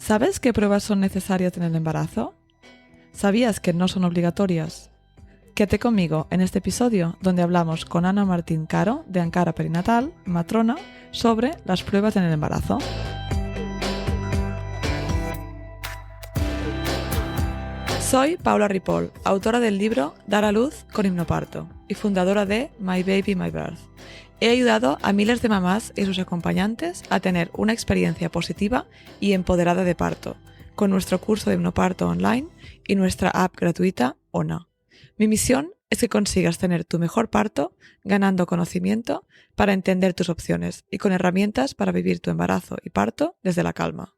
¿Sabes qué pruebas son necesarias en el embarazo? ¿Sabías que no son obligatorias? Quédate conmigo en este episodio donde hablamos con Ana Martín Caro de Ankara Perinatal, matrona, sobre las pruebas en el embarazo. Soy Paula Ripoll, autora del libro Dar a luz con hipnoparto y fundadora de My Baby, My Birth. He ayudado a miles de mamás y sus acompañantes a tener una experiencia positiva y empoderada de parto, con nuestro curso de hipnoparto online y nuestra app gratuita ONA. Mi misión es que consigas tener tu mejor parto ganando conocimiento para entender tus opciones y con herramientas para vivir tu embarazo y parto desde la calma.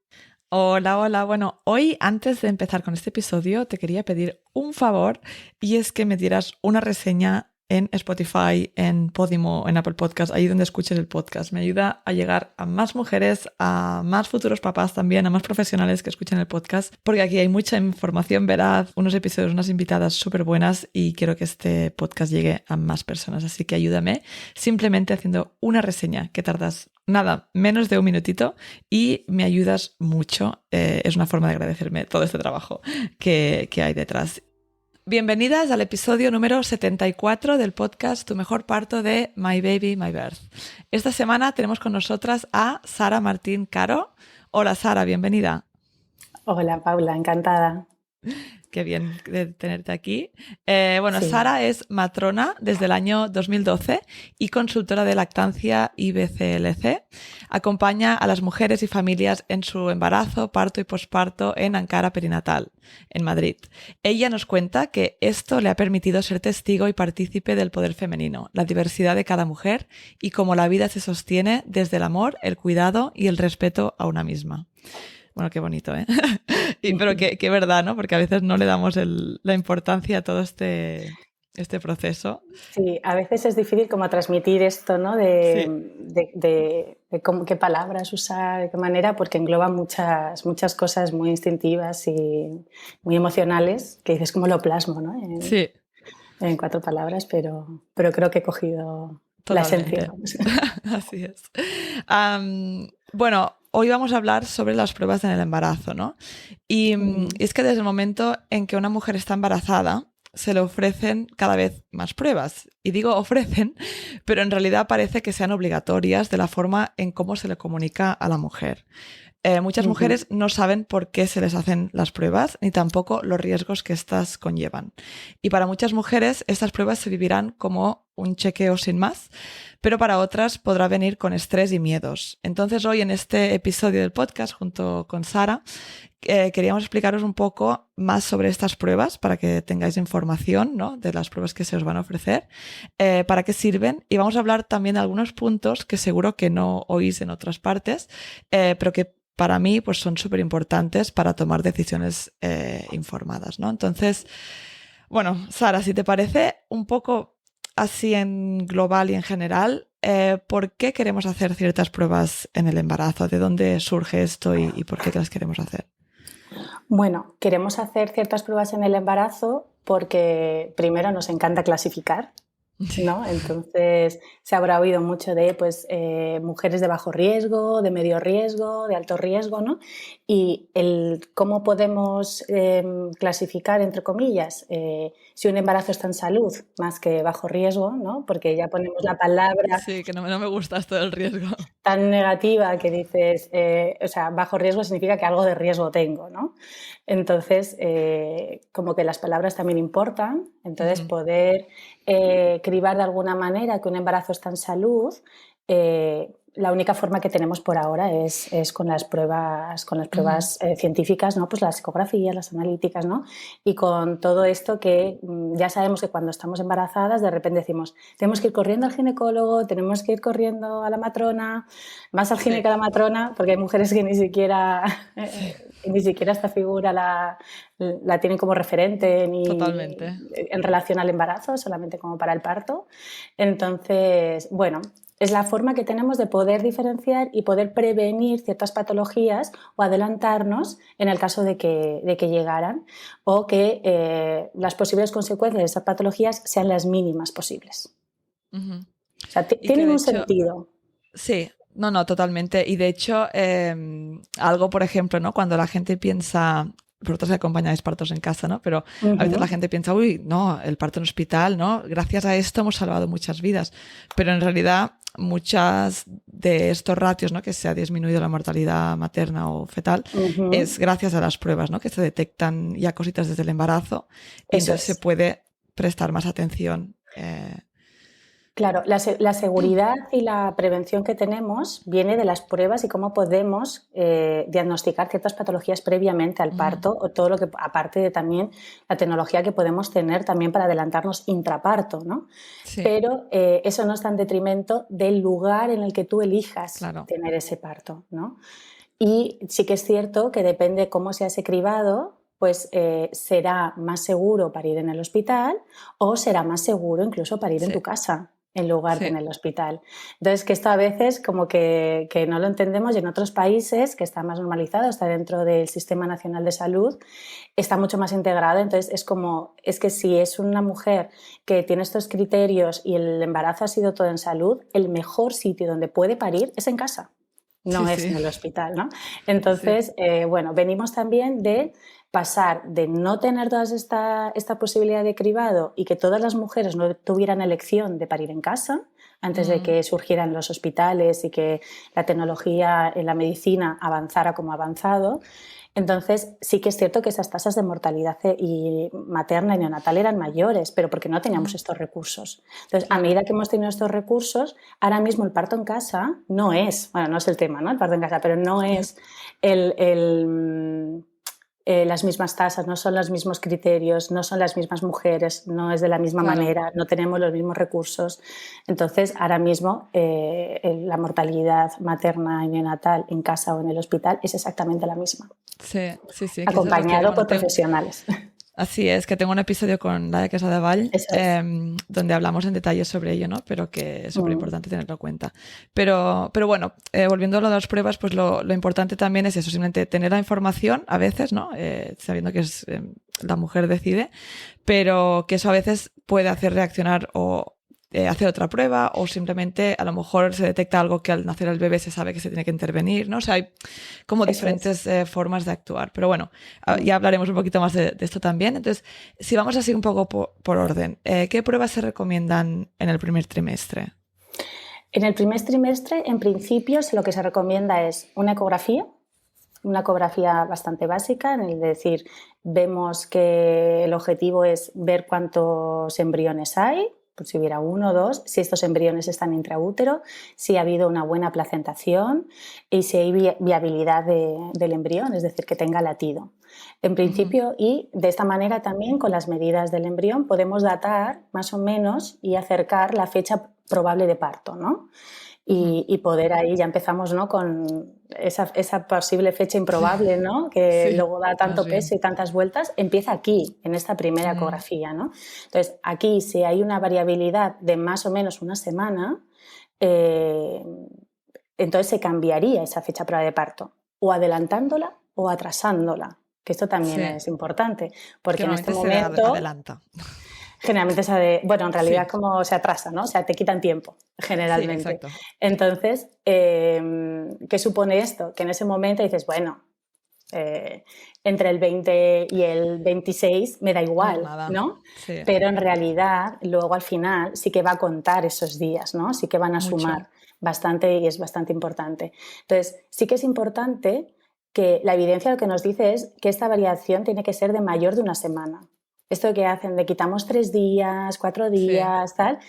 Hola, hola. Bueno, hoy antes de empezar con este episodio te quería pedir un favor y es que me dieras una reseña en Spotify, en Podimo, en Apple Podcast, ahí donde escuches el podcast. Me ayuda a llegar a más mujeres, a más futuros papás también, a más profesionales que escuchen el podcast, porque aquí hay mucha información veraz, unos episodios, unas invitadas súper buenas y quiero que este podcast llegue a más personas. Así que ayúdame simplemente haciendo una reseña que tardas nada, menos de un minutito y me ayudas mucho. Es una forma de agradecerme todo este trabajo que hay detrás. Bienvenidas al episodio número 74 del podcast Tu mejor parto de My Baby, My Birth. Esta semana tenemos con nosotras a Sara Martín Caro. Hola Sara, bienvenida. Hola Paula, encantada. Qué bien de tenerte aquí. Sí. Sara es matrona desde el año 2012 y consultora de lactancia IBCLC. Acompaña a las mujeres y familias en su embarazo, parto y posparto en Ankara Perinatal, en Madrid. Ella nos cuenta que esto le ha permitido ser testigo y partícipe del poder femenino, la diversidad de cada mujer y cómo la vida se sostiene desde el amor, el cuidado y el respeto a una misma. Bueno, qué bonito, ¿eh? Pero qué verdad, ¿no? Porque a veces no le damos la importancia a todo este proceso. Sí, a veces es difícil como transmitir esto, ¿no? Sí. De qué palabras usar, de qué manera, porque engloba muchas cosas muy instintivas y muy emocionales, que dices como lo plasmo, ¿no? Sí, En 4 palabras, pero creo que he cogido la esencia. totalmente. Así es. Hoy vamos a hablar sobre las pruebas en el embarazo, ¿no? Y es que desde el momento en que una mujer está embarazada, se le ofrecen cada vez más pruebas. Y digo ofrecen, pero en realidad parece que sean obligatorias de la forma en cómo se le comunica a la mujer. Muchas mujeres no saben por qué se les hacen las pruebas, ni tampoco los riesgos que éstas conllevan. Y para muchas mujeres, estas pruebas se vivirán como un chequeo sin más, pero para otras podrá venir con estrés y miedos. Entonces, hoy en este episodio del podcast, junto con Sara, queríamos explicaros un poco más sobre estas pruebas para que tengáis información, ¿no?, de las pruebas que se os van a ofrecer, para qué sirven, y vamos a hablar también de algunos puntos que seguro que no oís en otras partes, pero que para mí pues son súper importantes para tomar decisiones informadas, ¿no? Entonces, bueno, Sara, si te parece un poco así en global y en general, ¿por qué queremos hacer ciertas pruebas en el embarazo? ¿De dónde surge esto y por qué las queremos hacer? Bueno, queremos hacer ciertas pruebas en el embarazo porque primero nos encanta clasificar, ¿no? Entonces se habrá oído mucho de mujeres de bajo riesgo, de medio riesgo, de alto riesgo, ¿no? Y cómo podemos clasificar, entre comillas, si un embarazo está en salud más que bajo riesgo, ¿no? Porque ya ponemos la palabra Sí, que no me gusta esto del riesgo. tan negativa que dices, bajo riesgo significa que algo de riesgo tengo, ¿no? Entonces, como que las palabras también importan, entonces poder cribar de alguna manera que un embarazo está en salud, la única forma que tenemos por ahora es con las pruebas científicas, ¿no? Pues las ecografías, las analíticas, ¿no? Y con todo esto que ya sabemos que cuando estamos embarazadas de repente decimos, tenemos que ir corriendo al ginecólogo, tenemos que ir corriendo a la matrona, más al gine que a la matrona, porque hay mujeres que ni siquiera esta figura la tienen como referente Totalmente. en relación al embarazo, solamente como para el parto. Entonces, bueno, es la forma que tenemos de poder diferenciar y poder prevenir ciertas patologías o adelantarnos en el caso de que llegaran o que las posibles consecuencias de esas patologías sean las mínimas posibles. O sea, tienen un sentido. Sí, No, no, totalmente. Y de hecho, algo, por ejemplo, ¿no? Cuando la gente piensa, vosotros acompañáis partos en casa, ¿no? Pero a veces la gente piensa, uy, no, el parto en hospital, ¿no? Gracias a esto hemos salvado muchas vidas. Pero en realidad, muchas de estos ratios, ¿no? Que se ha disminuido la mortalidad materna o fetal, es gracias a las pruebas, ¿no? Que se detectan ya cositas desde el embarazo. Y entonces se puede prestar más atención. Claro, la seguridad y la prevención que tenemos viene de las pruebas y cómo podemos diagnosticar ciertas patologías previamente al parto o todo lo que, aparte de también la tecnología que podemos tener también para adelantarnos intraparto, ¿no? Sí. Pero eso no está en detrimento del lugar en el que tú elijas tener ese parto, ¿no? Y sí que es cierto que depende cómo se ese cribado, pues será más seguro parir en el hospital o será más seguro incluso parir en tu casa en lugar de en el hospital. Entonces, que esto a veces como que no lo entendemos y en otros países que está más normalizado, está dentro del Sistema Nacional de Salud, está mucho más integrado. Entonces, es que si es una mujer que tiene estos criterios y el embarazo ha sido todo en salud, el mejor sitio donde puede parir es en casa. No es en el hospital, ¿no? Entonces, bueno, venimos también de pasar de no tener toda esta posibilidad de cribado y que todas las mujeres no tuvieran elección de parir en casa antes de que surgieran los hospitales y que la tecnología en la medicina avanzara como ha avanzado. Entonces, sí que es cierto que esas tasas de mortalidad materna y neonatal eran mayores, pero porque no teníamos estos recursos. Entonces, a medida que hemos tenido estos recursos, ahora mismo el parto en casa no es, bueno, no es el tema, ¿no? El parto en casa, pero no es las mismas tasas, no son los mismos criterios, no son las mismas mujeres, no es de la misma manera, no tenemos los mismos recursos. Entonces, ahora mismo la mortalidad materna y neonatal en casa o en el hospital es exactamente la misma. Sí, sí, sí. Acompañado por profesionales. Así es, que tengo un episodio con Laia Quesada-Vall donde hablamos en detalle sobre ello, ¿no? Pero que es súper importante tenerlo en cuenta. Pero bueno, volviendo a lo de las pruebas, pues lo importante también es eso, simplemente tener la información a veces, ¿no? Sabiendo que es la mujer decide, pero que eso a veces puede hacer reaccionar o hacer otra prueba o simplemente a lo mejor se detecta algo que al nacer el bebé se sabe que se tiene que intervenir, ¿no? O sea, hay como diferentes formas de actuar. Pero bueno, ya hablaremos un poquito más de esto también. Entonces, si vamos así un poco por orden, ¿qué pruebas se recomiendan en el primer trimestre? En el primer trimestre, en principio, lo que se recomienda es una ecografía bastante básica, en el decir, vemos que el objetivo es ver cuántos embriones hay, pues si hubiera 1 o 2, si estos embriones están intraútero, si ha habido una buena placentación y si hay viabilidad del embrión, es decir, que tenga latido. En principio, y de esta manera también con las medidas del embrión podemos datar más o menos y acercar la fecha probable de parto, ¿no? Y poder ahí, ya empezamos, ¿no? Con esa posible fecha improbable, ¿no? Que luego da tanto peso y tantas vueltas, empieza aquí, en esta primera ecografía, ¿no? Entonces, aquí si hay una variabilidad de más o menos una semana, entonces se cambiaría esa fecha probable de parto, o adelantándola o atrasándola, que esto también es importante, porque en este momento... se adelanta. Generalmente bueno, en realidad como se atrasa, ¿no? O sea, te quitan tiempo, generalmente. Sí, exacto. Entonces, ¿qué supone esto? Que en ese momento dices, bueno, entre el 20 y el 26 me da igual, ¿no? Sí. Pero en realidad, luego al final sí que va a contar esos días, ¿no? Sí que van a sumar bastante y es bastante importante. Entonces, sí que es importante que la evidencia lo que nos dice es que esta variación tiene que ser de mayor de una semana. Esto que hacen de quitamos 3 días, 4 días, tal,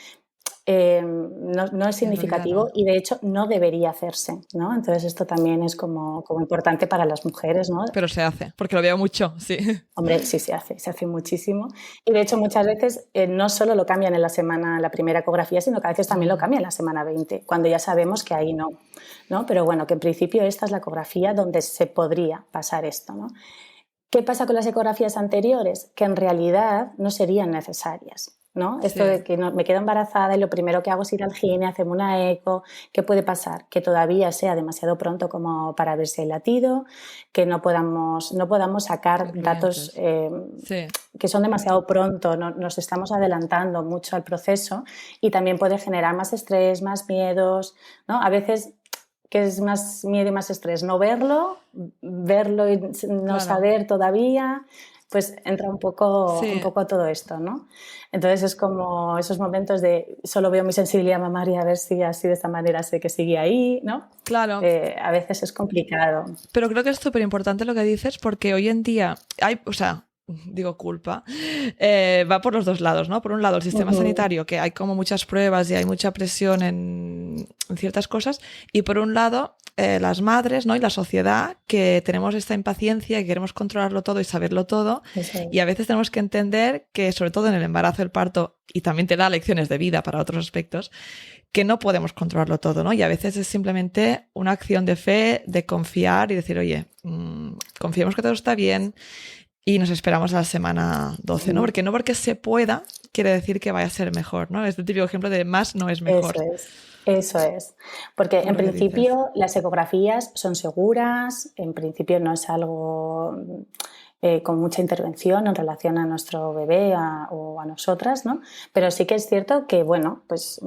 no es significativo no. Y de hecho no debería hacerse, ¿no? Entonces esto también es como importante para las mujeres, ¿no? Pero se hace, porque lo veo mucho, sí. Hombre, sí se hace muchísimo. Y de hecho muchas veces no solo lo cambian en la primera ecografía, sino que a veces también lo cambian en la semana 20, cuando ya sabemos que ahí no, ¿no? Pero bueno, que en principio esta es la ecografía donde se podría pasar esto, ¿no? ¿Qué pasa con las ecografías anteriores? Que en realidad no serían necesarias, ¿no? Esto de que me quedo embarazada y lo primero que hago es ir al gine, hacerme una eco. ¿Qué puede pasar? Que todavía sea demasiado pronto como para ver si hay latido, que no podamos sacar datos que son demasiado pronto, nos estamos adelantando mucho al proceso y también puede generar más estrés, más miedos, ¿no? A veces ¿qué es más miedo y más estrés? ¿No verlo? ¿Verlo y no Claro. saber todavía? Pues entra un Sí, poco todo esto, ¿no? Entonces es como esos momentos de solo veo mi sensibilidad mamaria a ver si así de esta manera sé que sigue ahí, ¿no? claro. A veces es complicado. Pero creo que es súper importante lo que dices porque hoy en día hay, o sea, digo culpa, va por los dos lados, ¿no? Por un lado, el sistema sanitario, que hay como muchas pruebas y hay mucha presión en ciertas cosas, y por un lado, las madres, ¿no? Y la sociedad, que tenemos esta impaciencia, que queremos controlarlo todo y saberlo todo, Eso y a es. veces tenemos que entender que, sobre todo en el embarazo, el parto, y también te da lecciones de vida para otros aspectos, que no podemos controlarlo todo, ¿no? Y a veces es simplemente una acción de fe, de confiar y decir, oye, confiemos que todo está bien y nos esperamos a la semana 12, ¿no? Porque no porque se pueda quiere decir que vaya a ser mejor, ¿no? Es el típico ejemplo de más no es mejor, Eso es. Eso es. Porque por en lo que dices. principio las ecografías son seguras, en principio no es algo con mucha intervención en relación a nuestro bebé o a nosotras, ¿no? Pero sí que es cierto que, bueno, pues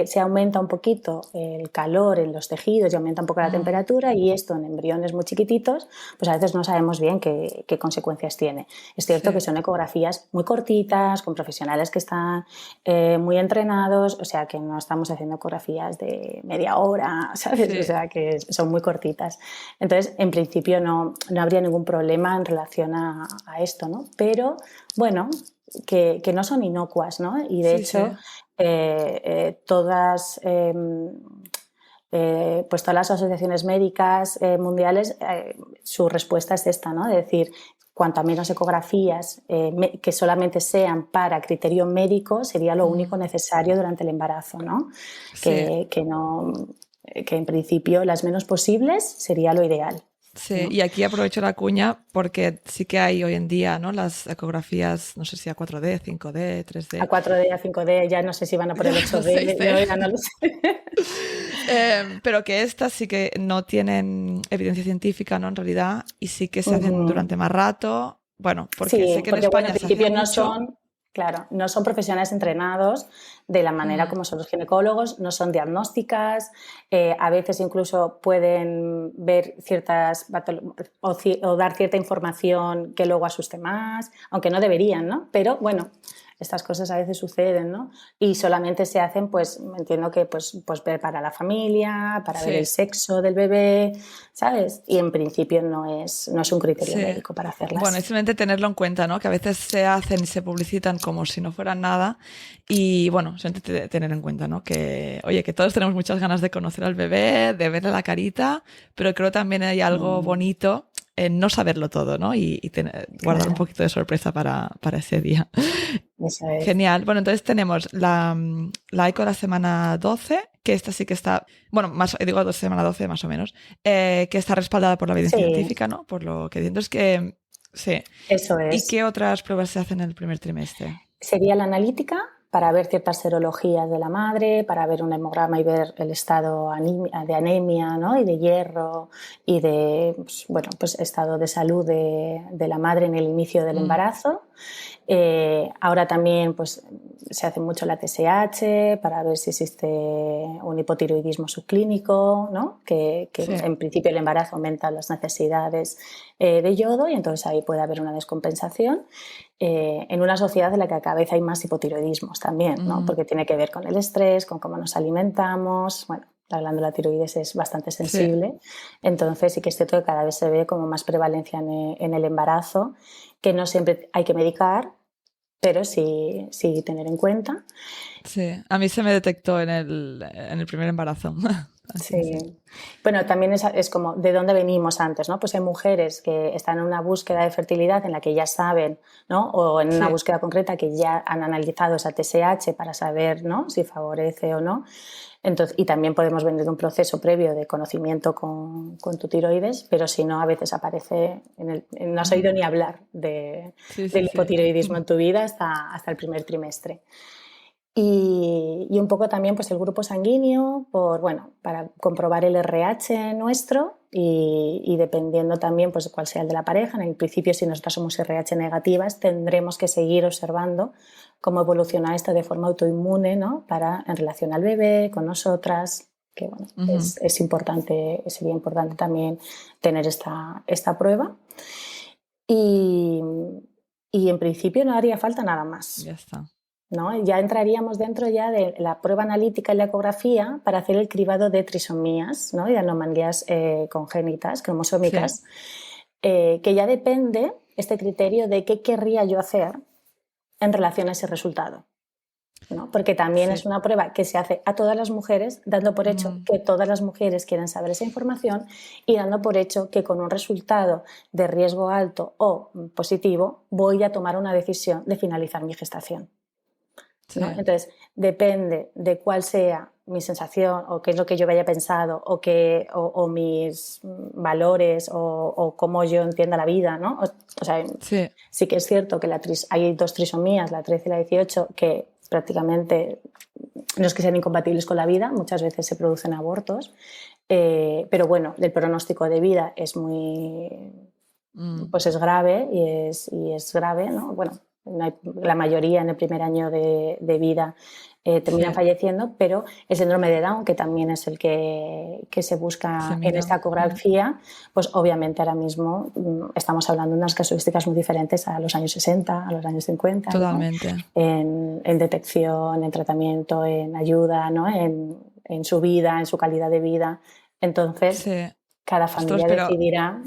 se aumenta un poquito el calor en los tejidos y aumenta un poco la temperatura, y esto en embriones muy chiquititos, pues a veces no sabemos bien qué consecuencias tiene. Es cierto Sí, que son ecografías muy cortitas, con profesionales que están muy entrenados, o sea que no estamos haciendo ecografías de media hora, ¿sabes? O sí, sea que son muy cortitas. Entonces, en principio no habría ningún problema en relación a esto, ¿no? Pero, bueno, que no son inocuas, ¿no? Y de sí, hecho, sí. pues todas las asociaciones médicas mundiales, su respuesta es esta, ¿no? De decir, cuanto menos ecografías que solamente sean para criterio médico sería lo único necesario durante el embarazo, ¿no? Sí. Que no, que en principio las menos posibles sería lo ideal, Sí, ¿no? y aquí aprovecho la cuña porque sí que hay hoy en día, ¿no? Las ecografías, no sé si a 4D, 5D, A 3D, 4D, a 5D, ya no sé si van a por ya el a 8D, 6D. yo ya no lo sé. Pero que estas sí que no tienen evidencia científica, ¿no? En realidad, y sí que se hacen durante más rato. Bueno, porque sé Sí, que en porque bueno, en España se hacía principio no mucho. son, claro, no son profesionales entrenados de la manera como son los ginecólogos, no son diagnósticas, a veces incluso pueden ver o dar cierta información que luego asuste más, aunque no deberían, ¿no? Pero bueno, estas cosas a veces suceden, ¿no? Y solamente se hacen, pues, entiendo que pues ver para la familia, para ver el Sí, sexo del bebé, ¿sabes? Y en principio no es un criterio sí. médico para Bueno, hacerlas. es simplemente tenerlo en cuenta, ¿no? Que a veces se hacen y se publicitan como si no fueran nada. Y bueno, simplemente tener en cuenta, ¿no? Que, oye, que todos tenemos muchas ganas de conocer al bebé, de verle la carita, pero creo también hay algo bonito en no saberlo todo, ¿no? Y guardar un Claro, poquito de sorpresa para ese día. eso es. Genial. Bueno, entonces tenemos la eco de la semana 12, que esta sí que está, bueno, más, digo semana 12 más o menos, que está respaldada por la evidencia Sí, científica, ¿no? Por lo que entiendo es que, sí. eso ¿Y es. qué otras pruebas se hacen en el primer trimestre? Sería la analítica para ver ciertas serologías de la madre, para ver un hemograma y ver el estado de anemia, ¿no? Y de hierro y de, pues, bueno, pues estado de salud de la madre en el inicio del embarazo. Ahora también pues, se hace mucho la TSH para ver si existe un hipotiroidismo subclínico, ¿no? Que Sí. en principio el embarazo aumenta las necesidades de yodo, y entonces ahí puede haber una descompensación en una sociedad en la que cada vez hay más hipotiroidismos también, ¿no? Porque tiene que ver con el estrés, con cómo nos alimentamos. Bueno, la glándula tiroides es bastante Sí. sensible, entonces sí que es cierto que cada vez se ve como más prevalencia en el embarazo, que no siempre hay que medicar, pero sí, sí tener en cuenta. Sí. A mí se me detectó en el primer embarazo. Así que sí. Sí. Bueno, también es como de dónde venimos antes, ¿no? Pues hay mujeres que están en una búsqueda de fertilidad en la que ya saben, ¿no? O en una Sí. búsqueda concreta que ya han analizado esa TSH para saber, ¿no? Si favorece o no. Entonces, y también podemos venir de un proceso previo de conocimiento con tu tiroides, pero si no, a veces aparece, no has oído ni hablar Sí, sí, del sí. hipotiroidismo en tu vida hasta el primer trimestre. Y un poco también pues el grupo sanguíneo bueno, para comprobar el RH nuestro, y dependiendo también pues cuál sea el de la pareja. En el principio, si nosotras somos RH negativas, tendremos que seguir observando cómo evoluciona esto de forma autoinmune, ¿no? En relación al bebé, con nosotras. que bueno, es importante, sería importante también tener esta prueba. Y en principio no haría falta nada más. Ya está. ¿No? Ya entraríamos dentro ya de la prueba analítica y la ecografía para hacer el cribado de trisomías, ¿no? Y de anomalías congénitas, cromosómicas, que ya depende este criterio de qué querría yo hacer en relación a ese resultado, ¿no? Porque también es una prueba que se hace a todas las mujeres, dando por hecho que todas las mujeres quieren saber esa información y dando por hecho que con un resultado de riesgo alto o positivo voy a tomar una decisión de finalizar mi gestación. ¿No? Entonces, depende de cuál sea mi sensación o qué es lo que yo haya pensado o mis valores o cómo yo entienda la vida, ¿no? O sea, sí que es cierto que hay 2 trisomías, la 13 y la 18, que prácticamente no es que sean incompatibles con la vida, muchas veces se producen abortos, pero bueno, el pronóstico de vida es pues es grave y es grave, ¿no? Bueno, la mayoría en el primer año de vida terminan falleciendo, pero el síndrome de Down, que también es el que se busca en esta ecografía, pues obviamente ahora mismo estamos hablando de unas casuísticas muy diferentes a los años 60, a los años 50. Totalmente. ¿No? En detección, en tratamiento, en ayuda, ¿no? En su vida, en su calidad de vida. Entonces, cada familia decidirá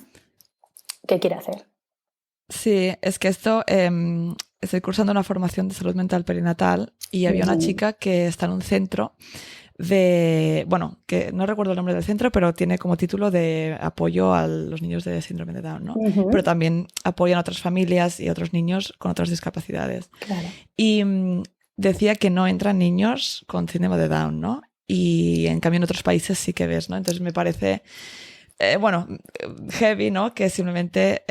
qué quiere hacer. Sí, es que estoy cursando una formación de salud mental perinatal y había una chica que está en un centro que no recuerdo el nombre del centro, pero tiene como título de apoyo a los niños de síndrome de Down, ¿no? Pero también apoyan a otras familias y a otros niños con otras discapacidades. Claro. Y decía que no entran niños con síndrome de Down, ¿no? Y en cambio en otros países sí que ves, ¿no? Entonces me parece, heavy, ¿no? Que simplemente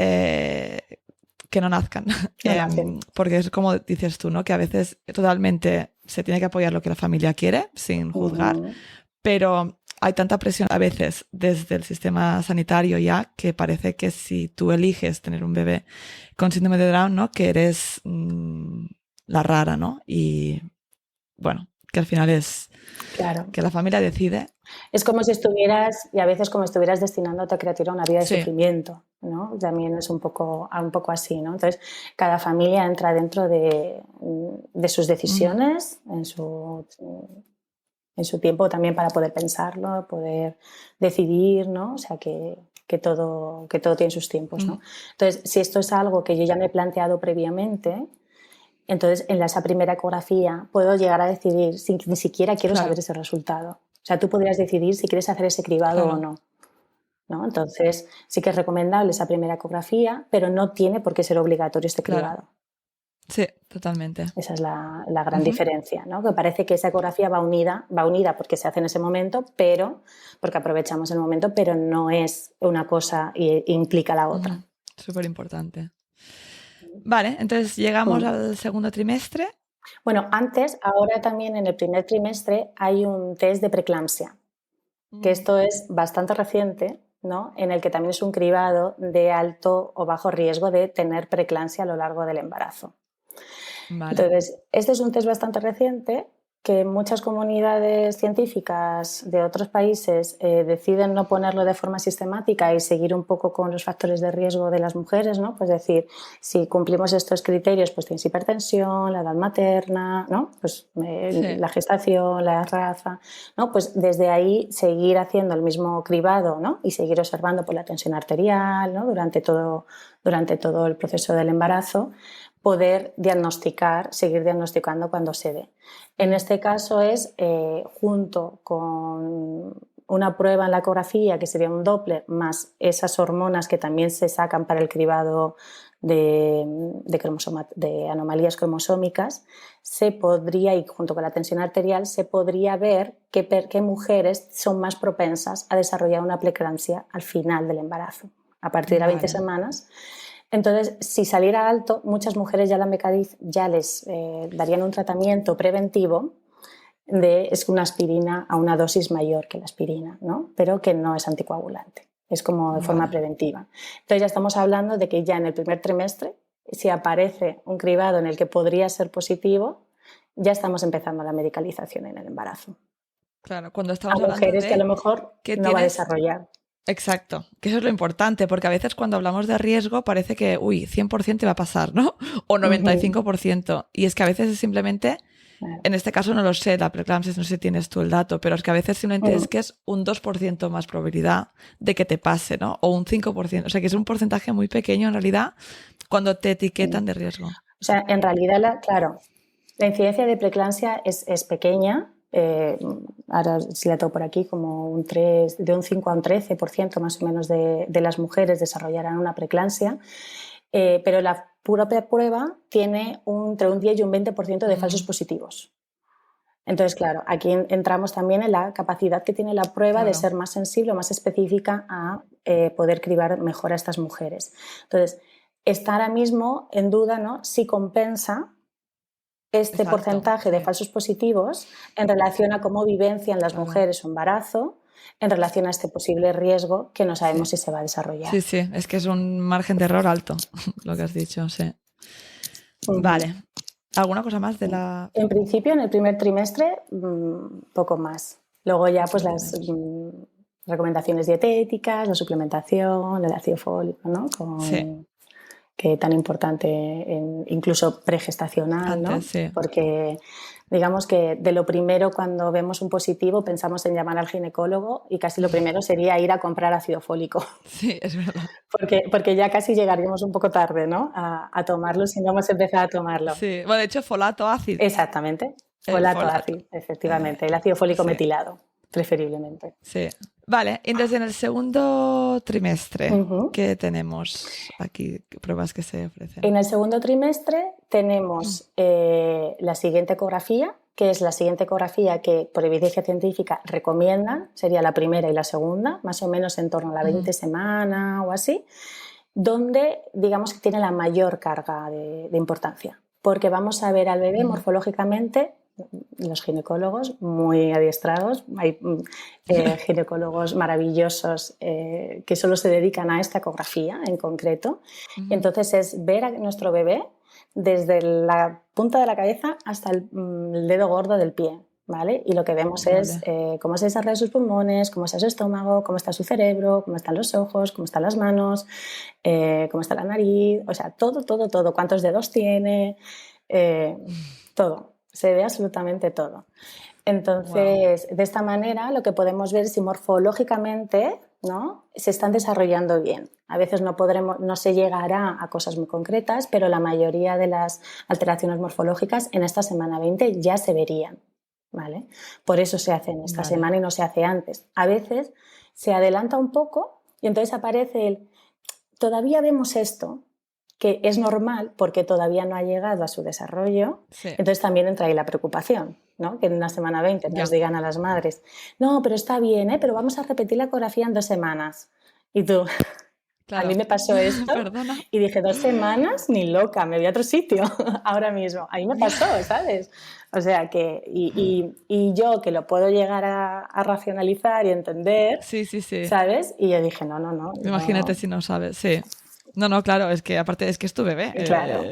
que no nazcan. Porque es como dices tú, ¿no? Que a veces totalmente se tiene que apoyar lo que la familia quiere, sin juzgar, pero hay tanta presión a veces desde el sistema sanitario ya que parece que si tú eliges tener un bebé con síndrome de Down, ¿no? Que eres la rara, ¿no? Y bueno, que al final es que la familia decide. Es como si estuvieras, y a veces como estuvieras destinando a tu criatura a una vida de sufrimiento, ¿no? También es un poco así, ¿no? Entonces, cada familia entra dentro de sus decisiones, en su tiempo también para poder pensarlo, poder decidir, ¿no? O sea, que todo tiene sus tiempos, ¿no? Entonces, si esto es algo que yo ya me he planteado previamente, entonces en esa primera ecografía puedo llegar a decidir sin que ni siquiera quiero saber ese resultado. O sea, tú podrías decidir si quieres hacer ese cribado o no. Entonces, sí que es recomendable esa primera ecografía, pero no tiene por qué ser obligatorio este cribado. Sí, totalmente. Esa es la gran diferencia, ¿no? Que parece que esa ecografía va unida porque se hace en ese momento, porque aprovechamos el momento, pero no es una cosa e implica la otra. Súper importante. Vale, entonces llegamos al segundo trimestre. Bueno, ahora también en el primer trimestre hay un test de preeclampsia, que esto es bastante reciente, ¿no? En el que también es un cribado de alto o bajo riesgo de tener preeclampsia a lo largo del embarazo. Vale. Entonces, este es un test bastante reciente que muchas comunidades científicas de otros países deciden no ponerlo de forma sistemática y seguir un poco con los factores de riesgo de las mujeres, ¿no? Pues decir, si cumplimos estos criterios, pues tienes hipertensión, la edad materna, ¿no? Pues la gestación, la raza, ¿no? Pues desde ahí seguir haciendo el mismo cribado, ¿no? Y seguir observando por la tensión arterial, ¿no? Durante todo el proceso del embarazo, poder seguir diagnosticando cuando se dé. En este caso es junto con una prueba en la ecografía, que sería un Doppler, más esas hormonas que también se sacan para el cribado de anomalías cromosómicas, se podría, y junto con la tensión arterial, se podría ver qué mujeres son más propensas a desarrollar una preeclampsia al final del embarazo, a partir de las 20 semanas. Entonces, si saliera alto, muchas mujeres ya les darían un tratamiento preventivo es una aspirina a una dosis mayor que la aspirina, ¿no? Pero que no es anticoagulante, es como de forma preventiva. Entonces ya estamos hablando de que ya en el primer trimestre, si aparece un cribado en el que podría ser positivo, ya estamos empezando la medicalización en el embarazo. Claro, cuando a estamos hablando mujeres que a lo de mejor que no va a tienes... desarrollar. Exacto, que eso es lo importante, porque a veces cuando hablamos de riesgo parece que, 100% te va a pasar, ¿no? O Ujú, 95%. Y es que a veces es simplemente, claro. en este caso no lo sé, la preeclampsia, no sé si tienes tú el dato, pero es que a veces simplemente es Mm, que es un 2% más probabilidad de que te pase, ¿no? O un 5%. O sea que es un porcentaje muy pequeño en realidad cuando te etiquetan sí. de riesgo. O sea, en realidad, claro, la incidencia de preeclampsia es pequeña. Ahora si la tengo por aquí, como de un 5 a un 13% más o menos de las mujeres desarrollarán una preeclampsia, pero la propia prueba tiene entre un 10 y un 20% de falsos Mm, positivos. Entonces, claro, aquí entramos también en la capacidad que tiene la prueba de claro, ser más sensible o más específica a poder cribar mejor a estas mujeres. Entonces, está ahora mismo en duda, ¿no?, si compensa este exacto, porcentaje de sí, falsos positivos en relación a cómo vivencian las claro, mujeres su embarazo, en relación a este posible riesgo que no sí. sabemos si se va a desarrollar. Sí, sí, es que es un margen de error alto, lo que has dicho, sí. Ujú. Vale. ¿Alguna cosa más de la... En principio, en el primer trimestre, poco más. Luego ya, pues Solo las tenemos. recomendaciones dietéticas, la suplementación, el ácido fólico, ¿no? Sí, Que tan importante, incluso pregestacional, antes ¿no? sí. Porque digamos que de lo primero cuando vemos un positivo pensamos en llamar al ginecólogo y casi lo primero sería ir a comprar ácido fólico, Sí, es verdad. porque ya casi llegaríamos un poco tarde, ¿no?, a tomarlo si no hemos empezado a tomarlo. Sí. Bueno, de hecho, folato ácido. Exactamente, folato Folato. ácido, efectivamente, el ácido fólico Sí, metilado, preferiblemente. sí. Vale, entonces en el segundo trimestre, Ujú. ¿qué tenemos aquí? ¿Qué pruebas que se ofrecen? En el segundo trimestre tenemos la siguiente ecografía, que es la siguiente ecografía que por evidencia científica recomiendan, sería la primera y la segunda, más o menos en torno a la Ujú. 20 semana o así, donde digamos que tiene la mayor carga de importancia, porque vamos a ver al bebé Ujú. morfológicamente. Los ginecólogos muy adiestrados, hay ginecólogos maravillosos que solo se dedican a esta ecografía en concreto. Ujú. Entonces es ver a nuestro bebé desde la punta de la cabeza hasta el dedo gordo del pie, ¿vale? Y lo que vemos es Vale, cómo se desarrollan sus pulmones, cómo está su estómago, cómo está su cerebro, cómo están los ojos, cómo están las manos, cómo está la nariz, o sea, todo, todo, todo, cuántos dedos tiene, eh, todo, se ve absolutamente todo. wow. Entonces, de esta manera lo que podemos ver es si morfológicamente, ¿no?, se están desarrollando bien. A veces no se llegará a cosas muy concretas, pero la mayoría de las alteraciones morfológicas en esta semana 20 ya se verían, ¿vale? Por eso se hace en esta Vale, semana y no se hace antes. A veces se adelanta un poco y entonces aparece todavía vemos esto, que es normal porque todavía no ha llegado a su desarrollo, sí, entonces también entra ahí la preocupación, ¿no?, que en una semana 20 nos ya, digan a las madres, no, pero está bien, pero vamos a repetir la ecografía en 2 semanas. Y tú, a mí claro. me pasó esto Perdona. y dije, 2 semanas, ni loca, me voy a otro sitio ahora mismo. A mí me pasó, ¿sabes? O sea que, y yo que lo puedo llegar a racionalizar y entender, Sí, sí, sí. ¿sabes? Y yo dije, no, no, no, Imagínate si no sabes, sí. No, no, claro, es que aparte es que es tu bebé, claro,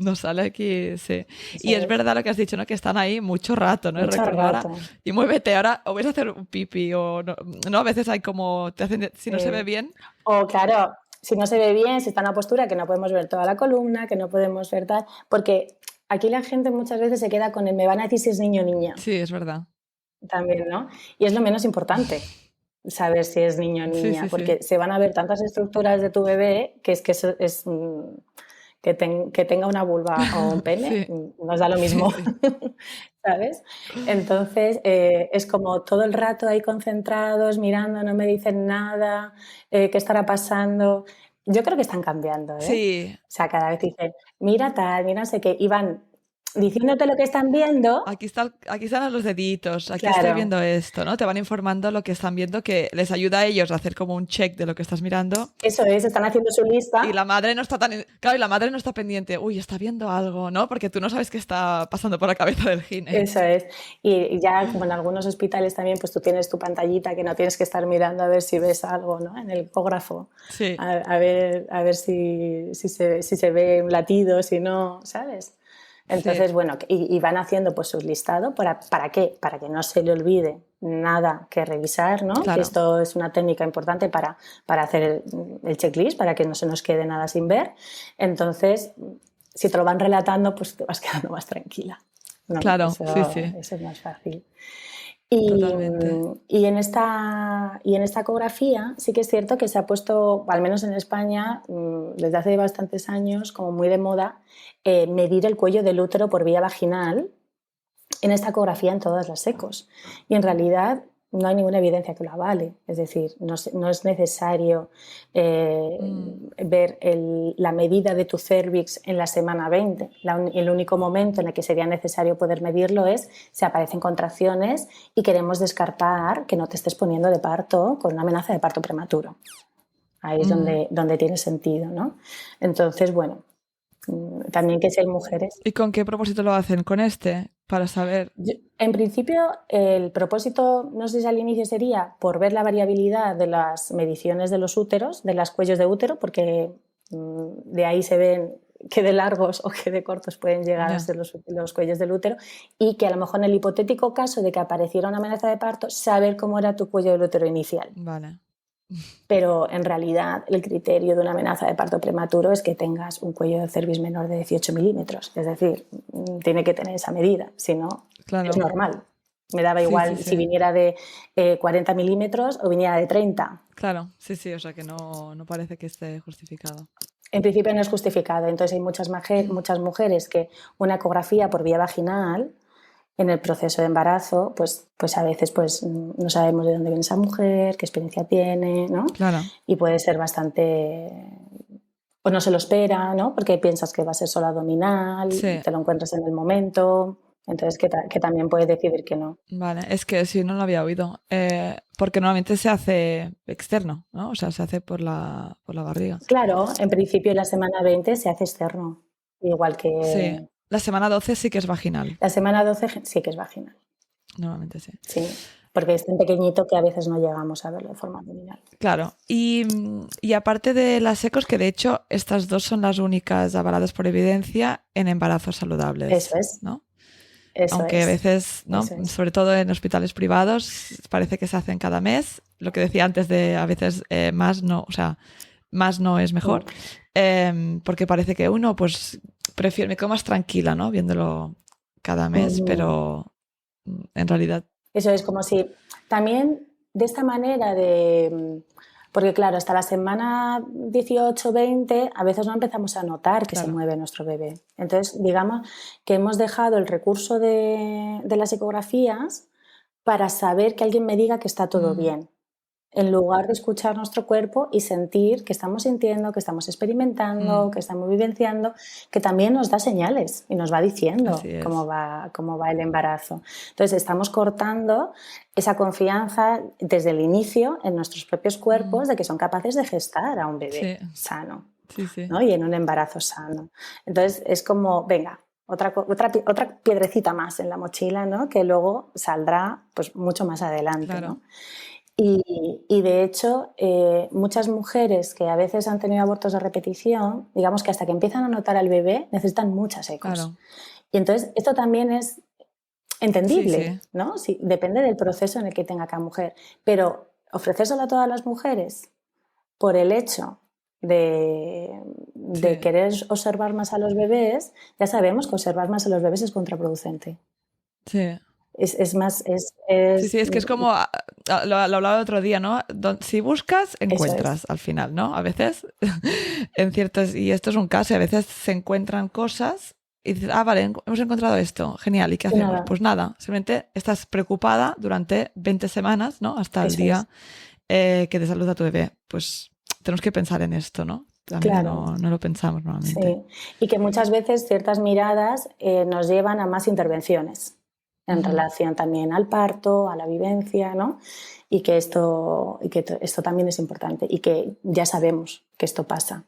no sale aquí, sí. eso Y es es, verdad lo que has dicho, ¿no? Que están ahí mucho rato, ¿no? Y mucho recuerdo ahora, rato. y muévete ahora, o vas a hacer un pipi, o no, no, a veces hay como, te hacen, si no se ve Sí. bien, O claro, si no se ve bien, si está en una postura que no podemos ver toda la columna, que no podemos ver tal, porque aquí la gente muchas veces se queda con el me van a decir si es niño o niña, sí, es verdad. también, ¿no? Y es lo menos importante saber si es niño o Sí, niña, sí, sí. porque se van a ver tantas estructuras de tu bebé que eso es que tenga una vulva o un pene, Sí, nos da lo sí, mismo, sí. ¿sabes? Entonces, es como todo el rato ahí concentrados, mirando, no me dicen nada, ¿qué estará pasando? Yo creo que están cambiando, ¿eh? Sí, O sea, cada vez dicen, mira tal, mira no sé qué, y van diciéndote lo que están viendo, aquí están los deditos, aquí estoy claro, viendo esto, ¿no? Te van informando lo que están viendo, que les ayuda a ellos a hacer como un check de lo que estás mirando. eso es, están haciendo su Y lista. la madre no está tan... Claro, y la madre no está pendiente. Uy, está viendo algo, ¿no? Porque tú no sabes qué está pasando por la cabeza del gine. Eso es. Y ya como en algunos hospitales también, pues tú tienes tu pantallita que no tienes que estar mirando a ver si ves algo, ¿no?, en el ecógrafo, Sí, a ver si se ve un latido, si no, ¿sabes? Entonces, bueno, y van haciendo pues su listado. ¿Para qué? Para que no se le olvide nada que revisar, ¿no? Claro. Que esto es una técnica importante para hacer el checklist, para que no se nos quede nada sin ver. Entonces, si te lo van relatando, pues te vas quedando más tranquila, ¿no? Claro, Eso es más fácil. Totalmente. Y en esta ecografía sí que es cierto que se ha puesto, al menos en España, desde hace bastantes años, como muy de moda, medir el cuello del útero por vía vaginal en esta ecografía en todas las ecos. Y en realidad no hay ninguna evidencia que lo avale. Es decir, no es necesario ver la medida de tu cérvix en la semana 20. El único momento en el que sería necesario poder medirlo es si aparecen contracciones y queremos descartar que no te estés poniendo de parto con una amenaza de parto prematuro. Ahí es donde tiene sentido, ¿no? Entonces, bueno, también que si hay mujeres... ¿Y con qué propósito lo hacen? ¿Con este? Para saber... En principio, el propósito, no sé si al inicio sería por ver la variabilidad de las mediciones de los úteros, de los cuellos de útero, porque de ahí se ven qué de largos o qué de cortos pueden llegar a ser los cuellos del útero, y que a lo mejor en el hipotético caso de que apareciera una amenaza de parto, saber cómo era tu cuello del útero inicial. Vale. Pero en realidad el criterio de una amenaza de parto prematuro es que tengas un cuello de cervix menor de 18 milímetros. Es decir, tiene que tener esa medida, si no, es normal. Me daba igual si viniera de 40 milímetros o viniera de 30. Claro, sí, o sea que no parece que esté justificado. En principio no es justificado. Entonces hay muchas mujeres que una ecografía por vía vaginal en el proceso de embarazo, pues a veces pues no sabemos de dónde viene esa mujer, qué experiencia tiene, ¿no? Claro. Y puede ser bastante... O no se lo espera, ¿no? Porque piensas que va a ser solo abdominal, te lo encuentras en el momento, entonces que también puedes decidir que no. Vale, es que sí, no lo había oído, porque normalmente se hace externo, ¿no? O sea, se hace por la barriga. Claro, en principio la semana 20 se hace externo, igual que... Sí, la semana 12 sí que es vaginal. La semana 12 sí que es vaginal. Normalmente sí. Sí, porque es tan pequeñito que a veces no llegamos a verlo de forma abdominal. Claro, y aparte de las ecos, que de hecho estas dos son las únicas avaladas por evidencia en embarazos saludables. Eso es. ¿no? Eso Aunque es. a veces, ¿no? Es. Sobre todo en hospitales privados, parece que se hacen cada mes. Lo que decía antes de a veces más no, o sea, más no es mejor, porque parece que uno pues me quedo más tranquila, ¿no? Viéndolo cada mes, pero en realidad... Eso es como si también de esta manera de... Porque claro, hasta la semana 18-20 a veces no empezamos a notar que se mueve nuestro bebé. Entonces, digamos que hemos dejado el recurso de las ecografías para saber que alguien me diga que está todo bien, en lugar de escuchar nuestro cuerpo y sentir que estamos sintiendo, que estamos experimentando, que estamos vivenciando, que también nos da señales y nos va diciendo cómo va el embarazo. Entonces estamos cortando esa confianza desde el inicio en nuestros propios cuerpos de que son capaces de gestar a un bebé sano, ¿no? Y en un embarazo sano. Entonces es como, venga, otra piedrecita más en la mochila, ¿no? Que luego saldrá pues, mucho más adelante, ¿no? Y de hecho, muchas mujeres que a veces han tenido abortos de repetición, digamos que hasta que empiezan a notar al bebé, necesitan muchas ecos. Claro. Y entonces esto también es entendible, ¿no? Sí, depende del proceso en el que tenga cada mujer. Pero ofrecérselo a todas las mujeres por el hecho de querer observar más a los bebés, ya sabemos que observar más a los bebés es contraproducente. Sí. Es más... Sí, es que es como, lo hablaba el otro día, ¿no? Si buscas, encuentras al final, ¿no? A veces, en ciertos, y esto es un caso, y a veces se encuentran cosas y dices, vale, hemos encontrado esto, genial, ¿y qué hacemos? Pues nada, simplemente estás preocupada durante 20 semanas, ¿no? Hasta el día que te saluda tu bebé. Pues tenemos que pensar en esto, ¿no? También no lo pensamos normalmente. Sí, y que muchas veces ciertas miradas nos llevan a más intervenciones en relación también al parto, a la vivencia, ¿no? Y que esto también es importante y que ya sabemos que esto pasa.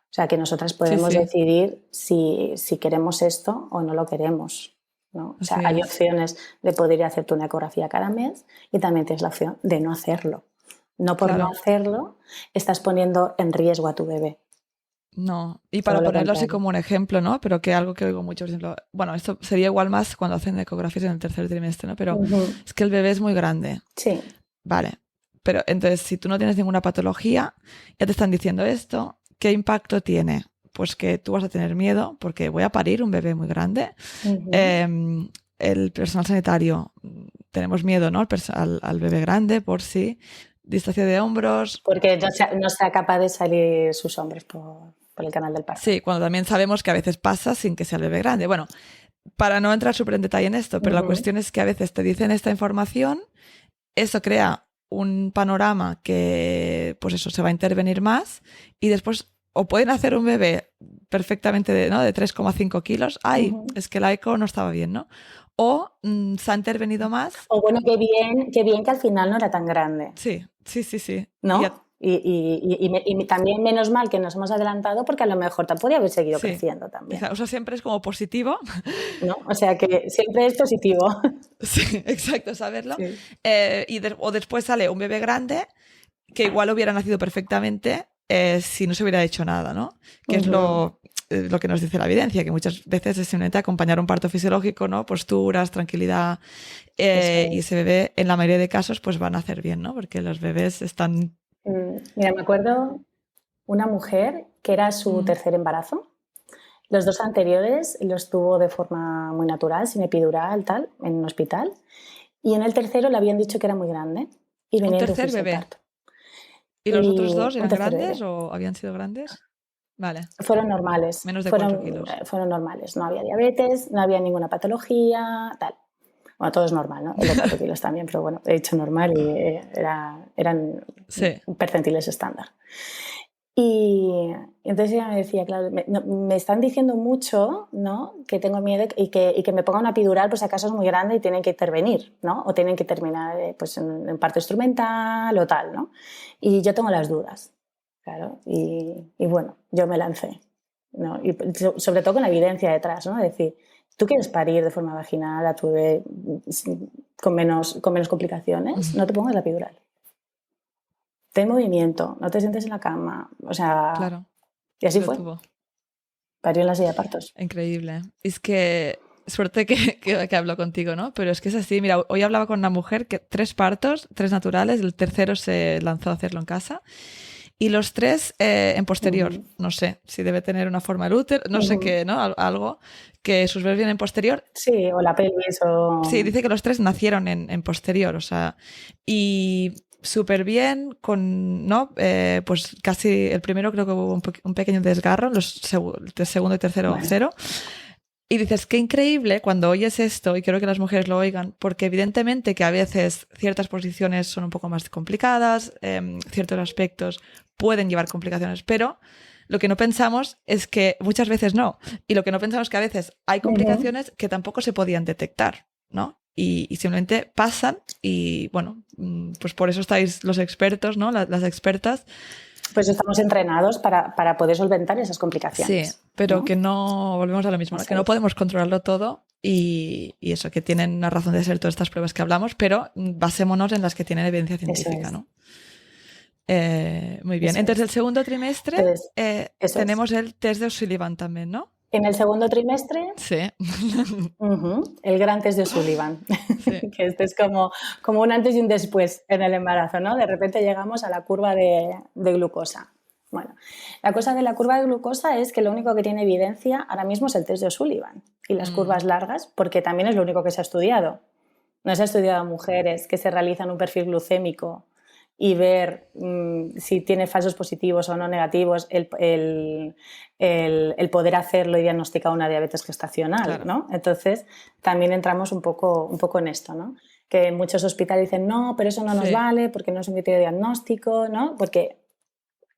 O sea, que nosotras podemos decidir si queremos esto o no lo queremos, ¿no? O sea, hay opciones de poder hacerte una ecografía cada mes y también tienes la opción de no hacerlo. No por no hacerlo estás poniendo en riesgo a tu bebé. No, y para todo lo ponerlo así contrario. como un ejemplo, ¿no? Pero que algo que oigo mucho, por ejemplo, bueno, esto sería igual más cuando hacen ecografías en el tercer trimestre, ¿no? Pero Ujú. es que el bebé es muy grande, Sí. vale. Pero entonces, si tú no tienes ninguna patología, ya te están diciendo esto, ¿qué impacto tiene? Pues que tú vas a tener miedo porque voy a parir un bebé muy grande. Ujú. Eh, el personal sanitario, tenemos miedo, ¿no? Al bebé grande por si distancia de hombros. Porque no sea capaz de salir sus hombros por el canal del parto. Sí, cuando también sabemos que a veces pasa sin que sea el bebé grande. Bueno, para no entrar súper en detalle en esto, pero la Ujú. cuestión es que a veces te dicen esta información, eso crea un panorama que, pues eso, se va a intervenir más y después o pueden hacer un bebé perfectamente ¿no? de 3,5 kilos, ay, Ujú. es que la eco no estaba bien, ¿no? O se ha intervenido más, O bueno, qué bien que al final no era tan grande, sí, sí, sí, sí. ¿no? Y también menos mal que nos hemos adelantado porque a lo mejor podría haber seguido Sí, creciendo también, o sea, siempre es como positivo. ¿no? O sea que siempre es positivo. Sí, exacto, saberlo. Sí, O después sale un bebé grande que igual hubiera nacido perfectamente si no se hubiera hecho nada, ¿no? Que es ujú, lo que nos dice la evidencia, que muchas veces es simplemente acompañar un parto fisiológico, ¿no? Posturas, tranquilidad, eso y es. ese bebé, en la mayoría de casos, pues van a hacer bien, ¿no? Porque los bebés están... Mira, me acuerdo una mujer que era su Mm, tercer embarazo. Los dos anteriores los tuvo de forma muy natural, sin epidural, tal, en un hospital. Y en el tercero le habían dicho que era muy grande y un venía a tercer inducirse el bebé. parto. ¿Y los otros Y dos un eran tercer grandes bebé. o habían sido grandes? Vale, Fueron normales, menos de 4 kilos. fueron normales. No había diabetes, no había ninguna patología, tal. Bueno, todo es normal, ¿no? El de 4 kilos también, pero bueno, he dicho normal y eran Sí, percentiles estándar. Y entonces ella me decía, claro, me están diciendo mucho, ¿no? Que tengo miedo y que me ponga una epidural, pues acaso es muy grande y tienen que intervenir, ¿no? O tienen que terminar pues, en parto instrumental o tal, ¿no? Y yo tengo las dudas, claro. Y bueno, yo me lancé, ¿no? Y sobre todo con la evidencia detrás, ¿no? Es decir, tú quieres parir de forma vaginal a tu bebé con menos complicaciones, no te pongas la epidural. Ten movimiento, no te sientes en la cama, o sea, claro. y Y así lo fue. tuvo. Parió en la silla de partos. Increíble. Es que suerte que hablo contigo, ¿no? Pero es que es así. Mira, hoy hablaba con una mujer que 3 partos, 3 naturales, el tercero se lanzó a hacerlo en casa. Y los 3 en posterior. Ujú, No sé si debe tener una forma del útero, no sé ujú. qué, ¿no? Algo que sus bebés vienen en posterior. Sí, o la pelvis Sí, o... dice que los 3 nacieron en posterior, o sea, y súper bien, con, ¿no? Pues casi el primero creo que hubo un pequeño desgarro, el segundo y tercero Bueno, cero. Y dices, qué increíble cuando oyes esto, y quiero que las mujeres lo oigan, porque evidentemente que a veces ciertas posiciones son un poco más complicadas, ciertos aspectos pueden llevar complicaciones, pero lo que no pensamos es que muchas veces no. Y lo que no pensamos es que a veces hay ujú. complicaciones que tampoco se podían detectar, ¿no? Y simplemente pasan y, bueno, pues por eso estáis los expertos, ¿no? Las expertas. Pues estamos entrenados para poder solventar esas Sí, complicaciones, pero ¿no? que no volvemos a lo mismo, ¿no? Eso Que no es, podemos controlarlo todo y eso, que tienen una razón de ser todas estas pruebas que hablamos, pero basémonos en las que tienen evidencia eso científica, es, ¿no? Muy bien. eso Entonces, el es. segundo trimestre Entonces, eso es. tenemos el test de O'Sullivan también, ¿no? En el segundo trimestre, Sí. el gran test de Sullivan, Sí. que este es como un antes y un después en el embarazo, ¿no? De repente llegamos a la curva de glucosa. Bueno, la cosa de la curva de glucosa es que lo único que tiene evidencia ahora mismo es el test de O'Sullivan y las Mm, curvas largas, porque también es lo único que se ha estudiado. No se ha estudiado a mujeres que se realizan un perfil glucémico y ver si tiene falsos positivos o no negativos, el poder hacerlo y diagnosticar una diabetes gestacional, claro. ¿no? Entonces, también entramos un poco en esto, ¿no? Que muchos hospitales dicen, no, pero eso no nos Sí, vale porque no es un criterio diagnóstico, ¿no? Porque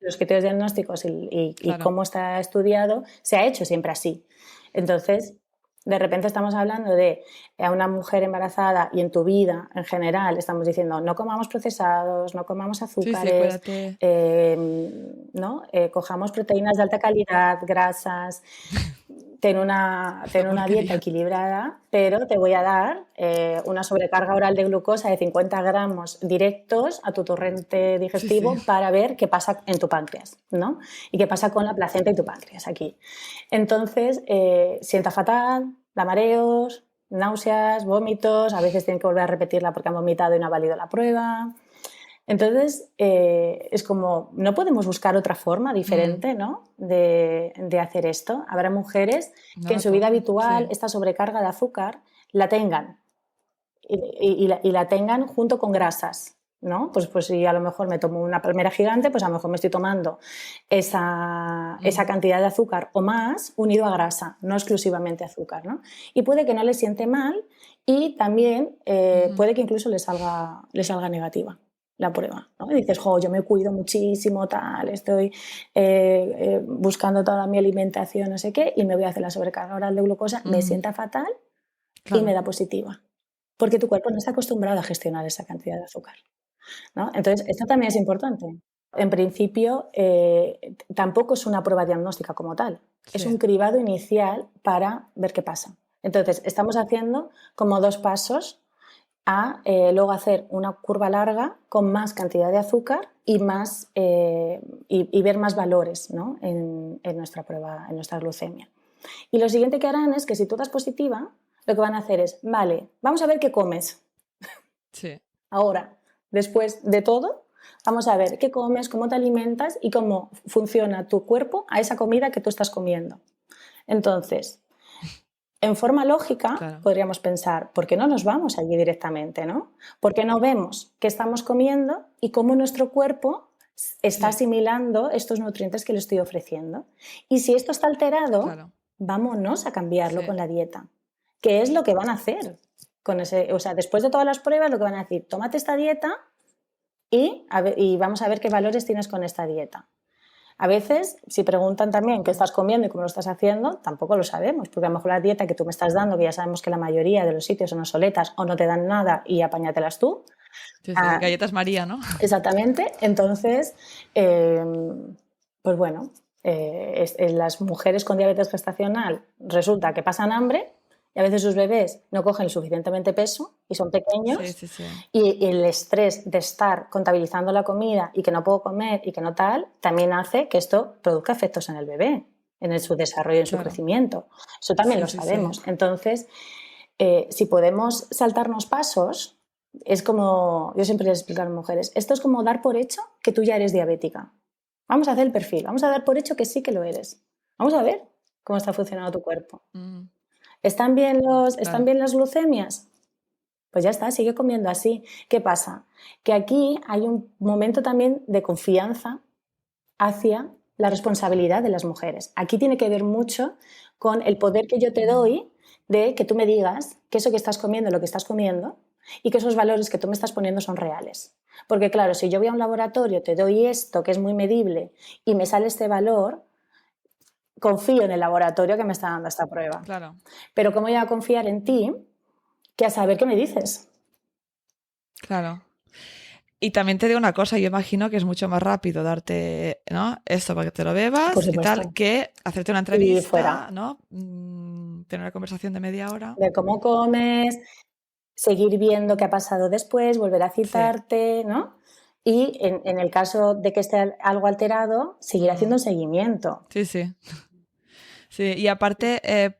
los criterios diagnósticos y claro. cómo está estudiado se ha hecho siempre así. Entonces, de repente estamos hablando de a una mujer embarazada y en tu vida en general estamos diciendo no comamos procesados, no comamos Sí, sí, azúcares, cuídate. ¿no? Cojamos proteínas de alta calidad, grasas. ten una dieta equilibrada, pero te voy a dar una sobrecarga oral de glucosa de 50 gramos directos a tu torrente digestivo para ver qué pasa en tu páncreas, ¿no? Y qué pasa con la placenta y tu páncreas aquí. Entonces, sienta fatal, da mareos, náuseas, vómitos, a veces tienen que volver a repetirla porque han vomitado y no ha valido la prueba. Entonces, es como, no podemos buscar otra forma diferente, ¿no? de hacer esto. Habrá mujeres que en su vida habitual esta sobrecarga de azúcar la tengan y la tengan junto con grasas, ¿no? Pues si a lo mejor me tomo una palmera gigante, pues a lo mejor me estoy tomando esa cantidad de azúcar o más unido a grasa, no exclusivamente azúcar, ¿no? Y puede que no le siente mal y también puede que incluso le salga negativa la prueba, ¿no? Y dices, yo me cuido muchísimo, tal, estoy buscando toda mi alimentación, no sé qué, y me voy a hacer la sobrecarga oral de glucosa, me sienta fatal y me da positiva. Porque tu cuerpo no está acostumbrado a gestionar esa cantidad de azúcar, ¿no? Entonces, esto también es importante. En principio, tampoco es una prueba diagnóstica como tal, es un cribado inicial para ver qué pasa. Entonces, estamos haciendo como 2 pasos a luego hacer una curva larga con más cantidad de azúcar y más, y ver más valores, ¿no? en nuestra prueba, en nuestra glucemia. Y lo siguiente que harán es que si tú das positiva, lo que van a hacer es, vale, vamos a ver qué comes. Sí. Ahora, después de todo, vamos a ver qué comes, cómo te alimentas y cómo funciona tu cuerpo a esa comida que tú estás comiendo. Entonces, en forma lógica, podríamos pensar, ¿por qué no nos vamos allí directamente, ¿no? ¿Por qué no vemos qué estamos comiendo y cómo nuestro cuerpo está asimilando estos nutrientes que le estoy ofreciendo? Y si esto está alterado, vámonos a cambiarlo con la dieta. ¿Qué es lo que van a hacer? Con ese, o sea, después de todas las pruebas, lo que van a decir, tómate esta dieta y vamos a ver qué valores tienes con esta dieta. A veces, si preguntan también qué estás comiendo y cómo lo estás haciendo, tampoco lo sabemos, porque a lo mejor la dieta que tú me estás dando, que ya sabemos que la mayoría de los sitios son obsoletas o no te dan nada y apáñatelas tú. Sí, galletas María, ¿no? Exactamente. Entonces, pues bueno, las mujeres con diabetes gestacional resulta que pasan hambre y a veces sus bebés no cogen suficientemente peso y son pequeños y el estrés de estar contabilizando la comida y que no puedo comer y que no tal, también hace que esto produzca efectos en el bebé, en su desarrollo, en su crecimiento. Eso también lo sabemos. Entonces, si podemos saltarnos pasos, es como, yo siempre les explico a las mujeres, esto es como dar por hecho que tú ya eres diabética. Vamos a hacer el perfil, vamos a dar por hecho que sí que lo eres. Vamos a ver cómo está funcionando tu cuerpo. ¿Están bien las glucemias? Pues ya está, sigue comiendo así. ¿Qué pasa? Que aquí hay un momento también de confianza hacia la responsabilidad de las mujeres. Aquí tiene que ver mucho con el poder que yo te doy de que tú me digas que eso que estás comiendo es lo que estás comiendo y que esos valores que tú me estás poniendo son reales. Porque claro, si yo voy a un laboratorio, te doy esto que es muy medible y me sale este valor, confío en el laboratorio que me está dando esta prueba. Claro. Pero ¿cómo voy a confiar en ti que a saber qué me dices? Claro. Y también te digo una cosa, yo imagino que es mucho más rápido darte, ¿no?, esto para que te lo bebas y tal, que hacerte una entrevista, ¿no? Tener una conversación de media hora. De cómo comes, seguir viendo qué ha pasado después, volver a citarte, ¿no? Y en el caso de que esté algo alterado, seguir haciendo un seguimiento. Sí, sí. Sí, y aparte...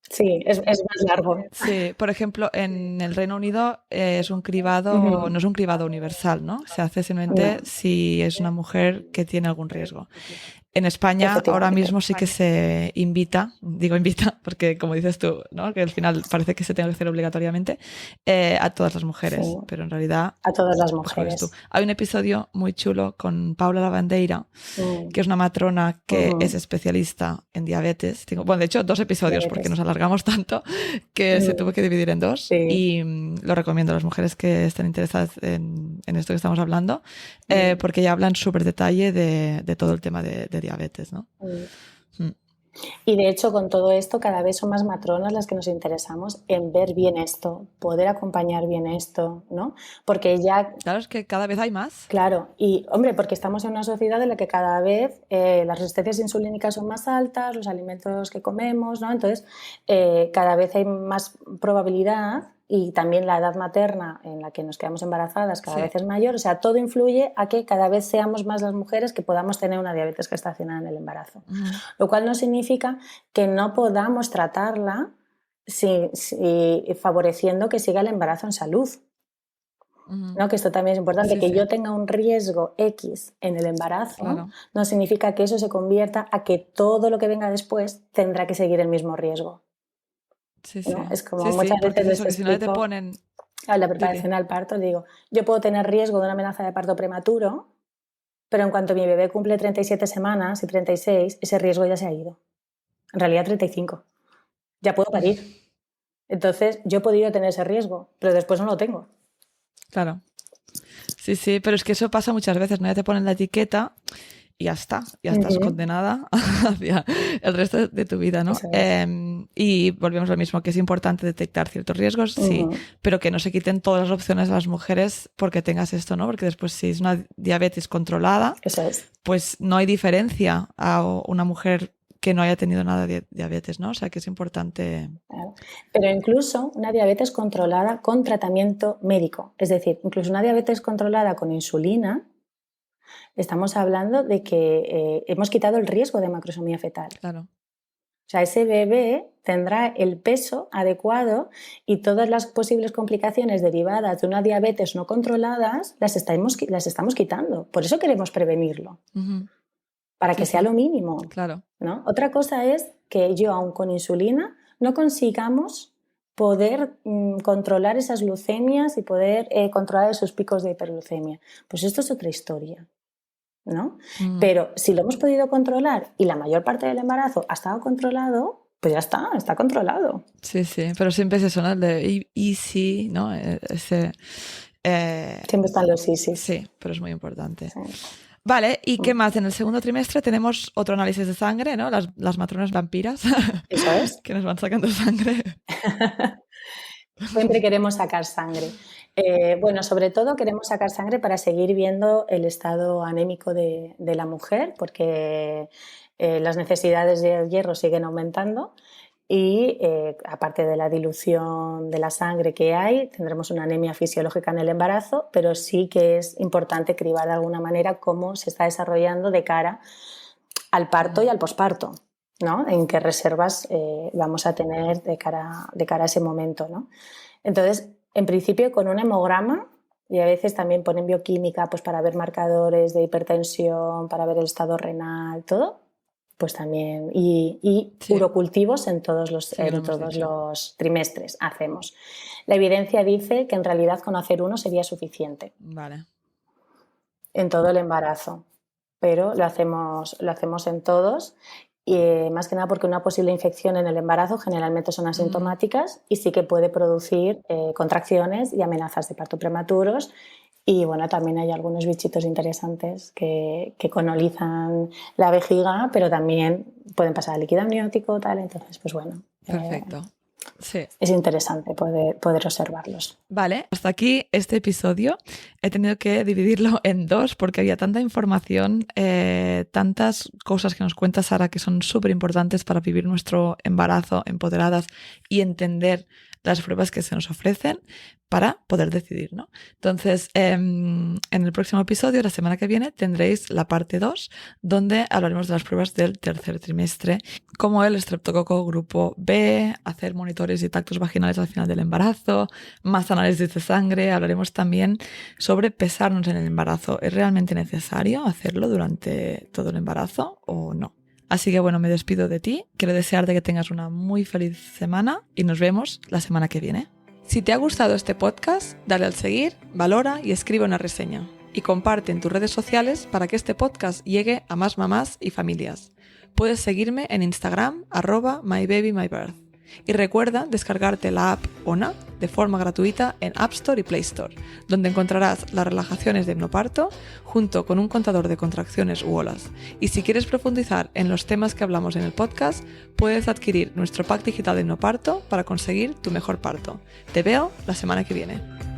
sí, es más largo. Sí, por ejemplo, en el Reino Unido es un cribado, no es un cribado universal, ¿no? Se hace simplemente si es una mujer que tiene algún riesgo. En España ahora mismo sí que se invita, digo invita porque como dices tú, ¿no?, que al final parece que se tenga que hacer obligatoriamente, a todas las mujeres, pero en realidad... A todas las mujeres. Hay un episodio muy chulo con Paula Lavandeira, que es una matrona que es especialista en diabetes. Bueno, de hecho, 2 episodios porque nos alargamos tanto que se tuvo que dividir en 2 y lo recomiendo a las mujeres que estén interesadas en esto que estamos hablando, porque ya hablan súper detalle de todo el tema de diabetes, ¿no? Y de hecho, con todo esto, cada vez son más matronas las que nos interesamos en ver bien esto, poder acompañar bien esto, ¿no? Porque ya... Claro, es que cada vez hay más. Claro, y hombre, porque estamos en una sociedad en la que cada vez las resistencias insulínicas son más altas, los alimentos que comemos, ¿no? Entonces, cada vez hay más probabilidad y también la edad materna en la que nos quedamos embarazadas cada vez es mayor. O sea, todo influye a que cada vez seamos más las mujeres que podamos tener una diabetes gestacional en el embarazo. Lo cual no significa que no podamos tratarla favoreciendo que siga el embarazo en salud. ¿No? Que esto también es importante, que yo tenga un riesgo X en el embarazo, no significa que eso se convierta a que todo lo que venga después tendrá que seguir el mismo riesgo. ¿No? Es como muchas veces les explico, si no te ponen... a la preparación al parto, digo, yo puedo tener riesgo de una amenaza de parto prematuro, pero en cuanto mi bebé cumple 37 semanas y 36, ese riesgo ya se ha ido. En realidad 35. Ya puedo parir. Entonces, yo he podido tener ese riesgo, pero después no lo tengo. Claro. Sí, pero es que eso pasa muchas veces, ¿no? Ya te ponen la etiqueta y ya está, ya estás condenada hacia el resto de tu vida, ¿no? Y volvemos a lo mismo, que es importante detectar ciertos riesgos, sí, pero que no se quiten todas las opciones a las mujeres porque tengas esto, ¿no? Porque después si es una diabetes controlada, pues no hay diferencia a una mujer que no haya tenido nada de diabetes, ¿no? O sea, que es importante... Claro. Pero incluso una diabetes controlada con tratamiento médico, es decir, incluso una diabetes controlada con insulina, estamos hablando de que hemos quitado el riesgo de macrosomía fetal. Claro. O sea, ese bebé tendrá el peso adecuado y todas las posibles complicaciones derivadas de una diabetes no controladas las estamos quitando. Por eso queremos prevenirlo. Para que sea lo mínimo. Claro. ¿No? Otra cosa es que yo, aun con insulina, no consigamos poder controlar esas glucemias y poder controlar esos picos de hiperglucemia. Pues esto es otra historia, ¿no? Pero si lo hemos podido controlar y la mayor parte del embarazo ha estado controlado, pues ya está controlado. Sí, pero siempre es eso, ¿no? El de easy, ¿no? Siempre están los easy. Sí, pero es muy importante. Sí. Vale, ¿y qué más? En el segundo trimestre tenemos otro análisis de sangre, ¿no? Las matronas vampiras. Eso es. Que nos van sacando sangre. Siempre queremos sacar sangre. Bueno, sobre todo queremos sacar sangre para seguir viendo el estado anémico de la mujer, porque las necesidades de hierro siguen aumentando. Y aparte de la dilución de la sangre que hay, tendremos una anemia fisiológica en el embarazo, pero sí que es importante cribar de alguna manera cómo se está desarrollando de cara al parto y al posparto, ¿no? En qué reservas vamos a tener de cara a ese momento, ¿no? Entonces, en principio con un hemograma, y a veces también ponen bioquímica pues, para ver marcadores de hipertensión, para ver el estado renal, todo. Pues también, y urocultivos en todos los trimestres hacemos. La evidencia dice que en realidad con hacer uno sería suficiente. Vale. En todo el embarazo, pero lo hacemos en todos, y más que nada porque una posible infección en el embarazo generalmente son asintomáticas y sí que puede producir contracciones y amenazas de parto prematuros. Y bueno, también hay algunos bichitos interesantes que colonizan la vejiga, pero también pueden pasar al líquido amniótico, tal. Entonces, pues bueno. Perfecto. Sí. Es interesante poder observarlos. Vale, hasta aquí este episodio. He tenido que dividirlo en dos porque había tanta información, tantas cosas que nos cuenta Sara que son súper importantes para vivir nuestro embarazo empoderadas y entender las pruebas que se nos ofrecen para poder decidir, ¿no? Entonces, en el próximo episodio, la semana que viene, tendréis la parte 2, donde hablaremos de las pruebas del tercer trimestre, como el estreptococo grupo B, hacer monitores y tactos vaginales al final del embarazo, más análisis de sangre. Hablaremos también sobre pesarnos en el embarazo. ¿Es realmente necesario hacerlo durante todo el embarazo o no? Así que bueno, me despido de ti. Quiero desearte que tengas una muy feliz semana y nos vemos la semana que viene. Si te ha gustado este podcast, dale al seguir, valora y escribe una reseña. Y comparte en tus redes sociales para que este podcast llegue a más mamás y familias. Puedes seguirme en Instagram @mybabymybirth. Y recuerda descargarte la app ONA de forma gratuita en App Store y Play Store, donde encontrarás las relajaciones de hipnoparto junto con un contador de contracciones u olas. Y si quieres profundizar en los temas que hablamos en el podcast, puedes adquirir nuestro pack digital de hipnoparto para conseguir tu mejor parto. Te veo la semana que viene.